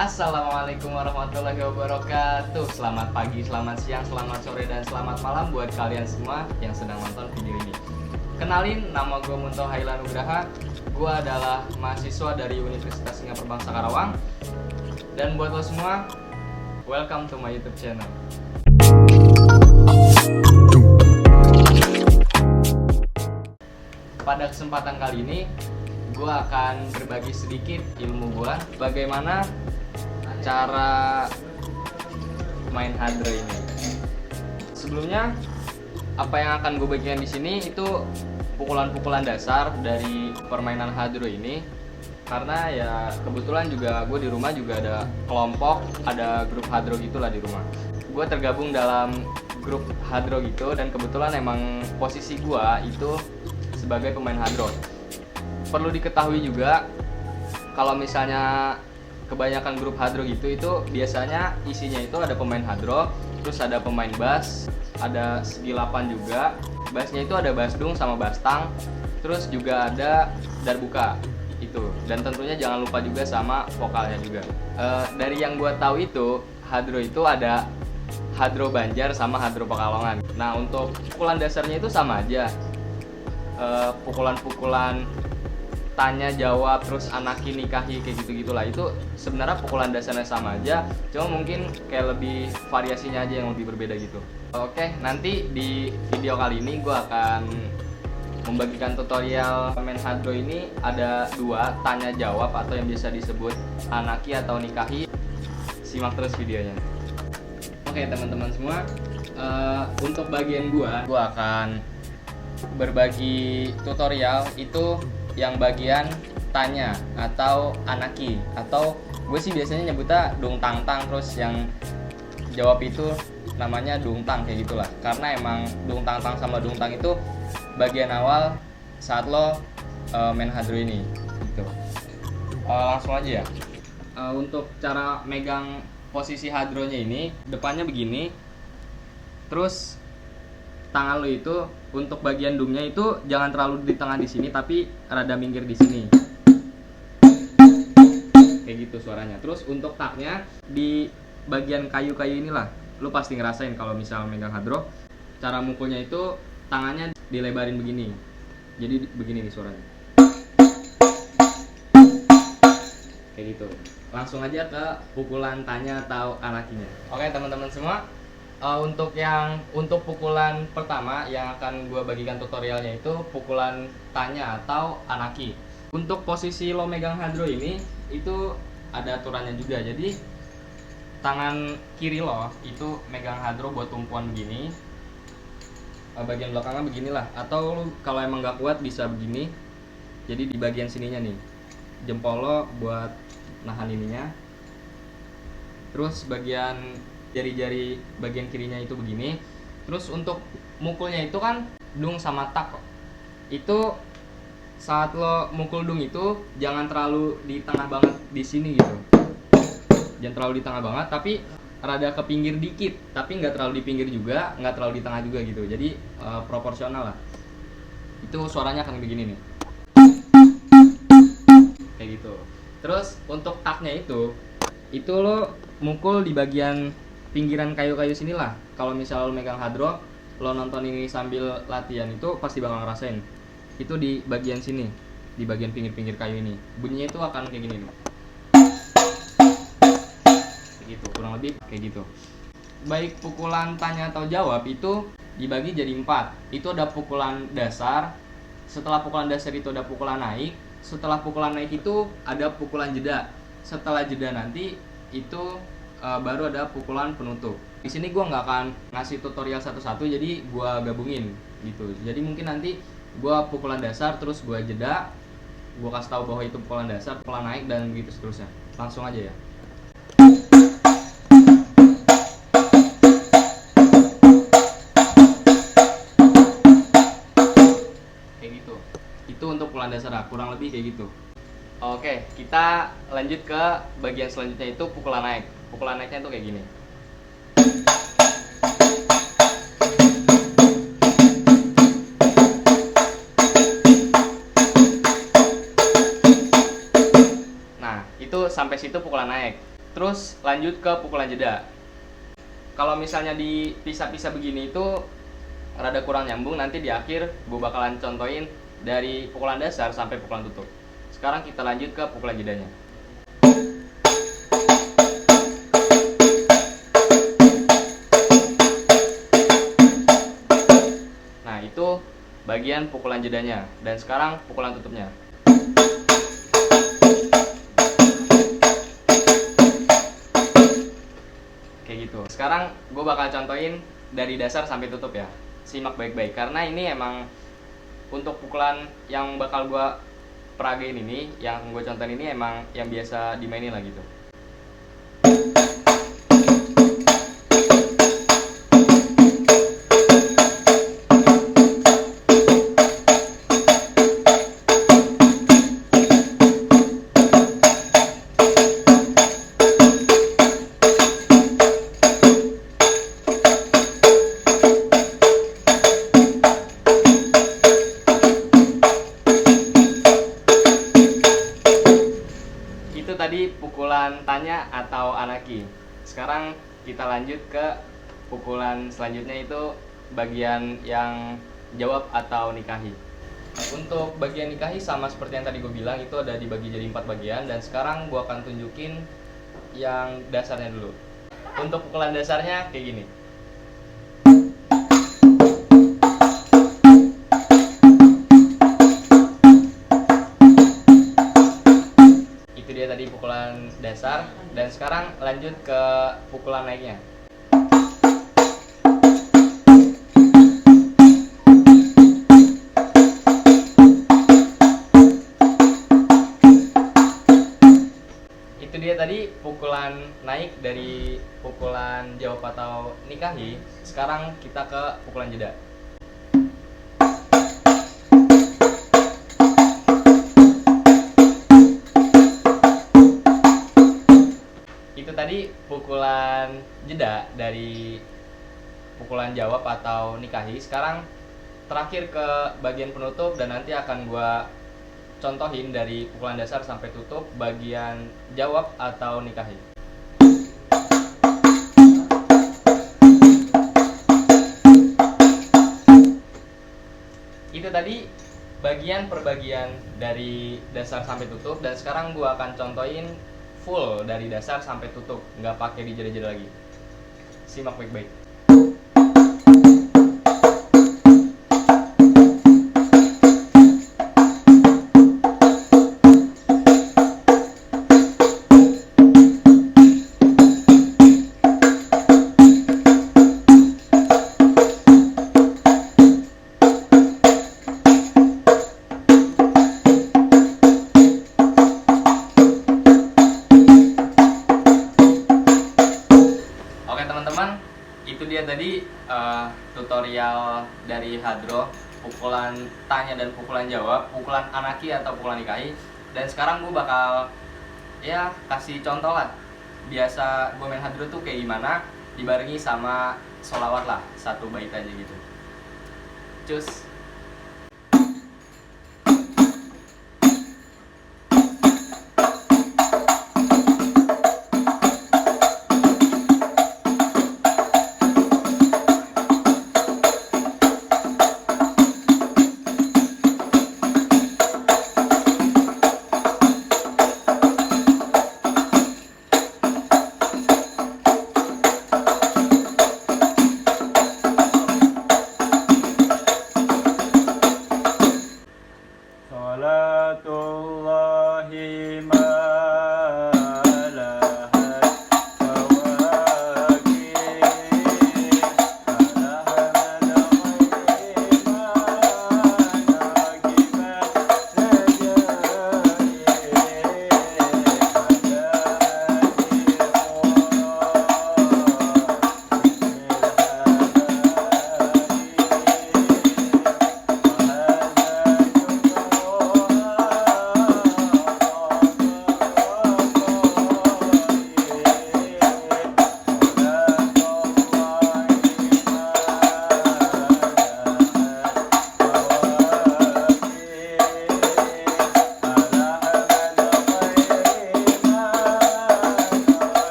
Assalamualaikum warahmatullahi wabarakatuh. Selamat pagi, selamat siang, selamat sore, dan selamat malam buat kalian semua yang sedang nonton video ini. Kenalin, nama gue Munto Haila Nugraha. Gue adalah mahasiswa dari Universitas Singapura Bangsa Karawang. Dan buat lo semua, welcome to my YouTube channel. Pada kesempatan kali ini, gue akan berbagi sedikit ilmu gue bagaimana cara main hadro ini. Sebelumnya, apa yang akan gue bagikan di sini itu pukulan-pukulan dasar dari permainan hadro ini. Karena ya kebetulan juga gue di rumah juga ada kelompok, ada grup hadro gitulah di rumah. Gue tergabung dalam grup hadro gitu dan kebetulan emang posisi gue itu sebagai pemain hadro. Perlu diketahui juga kalau misalnya kebanyakan grup hadro gitu itu biasanya isinya itu ada pemain hadro, terus ada pemain bass, ada segi 8 juga. Bassnya itu ada bass dung sama bass tang, terus juga ada darbuka itu. Dan tentunya jangan lupa juga sama vokalnya juga. Dari yang gua tahu itu hadro itu ada hadro Banjar sama hadro Pekalongan. Nah, untuk pukulan dasarnya itu sama aja. Pukulan-pukulan tanya jawab terus anaki nikahi kayak gitu-gitulah, itu sebenarnya pukulan dasarnya sama aja, cuma mungkin kayak lebih variasinya aja yang lebih berbeda gitu. Oke, nanti di video kali ini gue akan membagikan tutorial main hadro ini. Ada dua, tanya jawab atau yang biasa disebut anaki atau nikahi. Simak terus videonya. Oke teman-teman semua, untuk bagian gue akan berbagi tutorial itu yang bagian tanya atau anaki, atau gue sih biasanya nyebutnya dung tang tang, terus yang jawab itu namanya dung tang kayak gitulah. Karena emang dung tang tang sama dung tang itu bagian awal saat lo main hadro ini gitu. Langsung aja ya. Untuk cara megang posisi hadronya ini, depannya begini, terus tangan lo itu untuk bagian dungnya itu jangan terlalu di tengah di sini, tapi rada minggir di sini. Kayak gitu suaranya. Terus untuk taknya di bagian kayu-kayu inilah. Lu pasti ngerasain kalau misal megang hadro, cara mukulnya itu tangannya dilebarin begini. Jadi begini nih suaranya. Kayak gitu. Langsung aja ke pukulan tanya atau anakinya. Oke teman-teman semua, untuk pukulan pertama yang akan gue bagikan tutorialnya itu pukulan tanya atau anaki. Untuk posisi lo megang hadro ini itu ada aturannya juga. Jadi tangan kiri lo itu megang hadro buat tumpuan begini, bagian belakangnya beginilah, atau lo kalau emang gak kuat bisa begini. Jadi di bagian sininya nih jempol lo buat nahan ininya, terus bagian jari-jari bagian kirinya itu begini. Terus untuk mukulnya itu kan dung sama tak. Itu saat lo mukul dung itu jangan terlalu di tengah banget di sini gitu. Jangan terlalu di tengah banget, tapi rada ke pinggir dikit, tapi nggak terlalu di pinggir juga, nggak terlalu di tengah juga gitu. Jadi proporsional lah. Itu suaranya akan begini nih. Kayak gitu. Terus untuk taknya itu lo mukul di bagian pinggiran kayu-kayu sinilah. Kalau misal lo megang hadro, lo nonton ini sambil latihan itu pasti bakal ngerasain. Itu di bagian sini, di bagian pinggir-pinggir kayu ini. Bunyinya itu akan kayak gini nih. Kayak gitu, kurang lebih kayak gitu. Baik pukulan tanya atau jawab itu dibagi jadi 4. Itu ada pukulan dasar. Setelah pukulan dasar itu ada pukulan naik. Setelah pukulan naik itu ada pukulan jeda. Setelah jeda nanti itu baru ada pukulan penutup. Di sini gue nggak akan ngasih tutorial satu-satu, jadi gue gabungin gitu. Jadi mungkin nanti gue pukulan dasar, terus gue jeda, gue kasih tahu bahwa itu pukulan dasar, pukulan naik, dan gitu seterusnya. Langsung aja ya. Kayak gitu. Itu untuk pukulan dasar, kurang lebih kayak gitu. Oke, kita lanjut ke bagian selanjutnya, itu pukulan naik. Pukulan naiknya itu kayak gini. Nah, itu sampai situ pukulan naik. terus lanjut ke pukulan jeda. Kalau misalnya dipisah-pisah begini itu rada kurang nyambung, nanti di akhir gue bakalan contohin dari pukulan dasar sampai pukulan tutup. Sekarang kita lanjut ke pukulan jedanya. Nah, itu bagian pukulan jedanya. Dan sekarang pukulan tutupnya. Kayak gitu. Sekarang gue bakal contohin dari dasar sampai tutup ya. Simak baik-baik karena ini emang untuk pukulan yang bakal gue peragain ini, yang gue contohin ini emang yang biasa dimainin lah gitu. Itu tadi pukulan tanya atau anaki. Sekarang kita lanjut ke pukulan selanjutnya, itu bagian yang jawab atau nikahi. Untuk bagian nikahi sama seperti yang tadi gue bilang, itu ada dibagi jadi 4 bagian. Dan sekarang gue akan tunjukin yang dasarnya dulu. Untuk pukulan dasarnya kayak gini. Itu dia tadi pukulan dasar. Dan sekarang lanjut ke pukulan naiknya. Itu dia tadi pukulan naik dari pukulan jawab atau nikahi. Sekarang kita ke pukulan jeda. Itu tadi pukulan jeda dari pukulan jawab atau nikahi. Sekarang terakhir ke bagian penutup, dan nanti akan gua contohin dari pukulan dasar sampai tutup bagian jawab atau nikahi. Itu tadi bagian per bagian dari dasar sampai tutup, dan sekarang gua akan contohin full dari dasar sampai tutup, nggak pakai dijeda-jeda lagi. Simak baik-baik. Itu dia tadi tutorial dari Hadro, pukulan tanya dan pukulan jawab, pukulan anaki atau pukulan nikahi. Dan sekarang gue bakal ya kasih contoh lah, biasa gue main Hadro tuh kayak gimana, dibarengi sama sholawat lah, 1 bait aja gitu. Cus.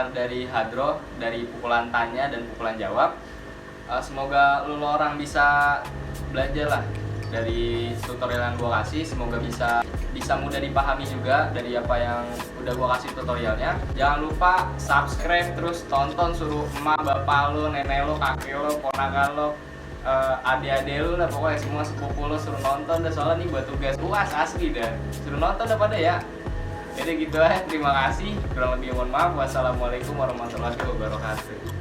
pendengar dari Hadro, dari pukulan tanya dan pukulan jawab. Semoga lu orang bisa belajar lah dari tutorial yang gue kasih. Semoga bisa mudah dipahami juga dari apa yang udah gue kasih tutorialnya. Jangan lupa subscribe, terus tonton, suruh emak, bapak lo, nenek lo, kakek lo, ponakan lo, adik-adik lu lah, pokoknya semua sepupu lu suruh nonton dah, soalnya nih buat tugas UAS asli dah, suruh nonton dah pada ya. Jadi gitu aja, terima kasih, kurang lebih mohon maaf. Wassalamualaikum warahmatullahi wabarakatuh.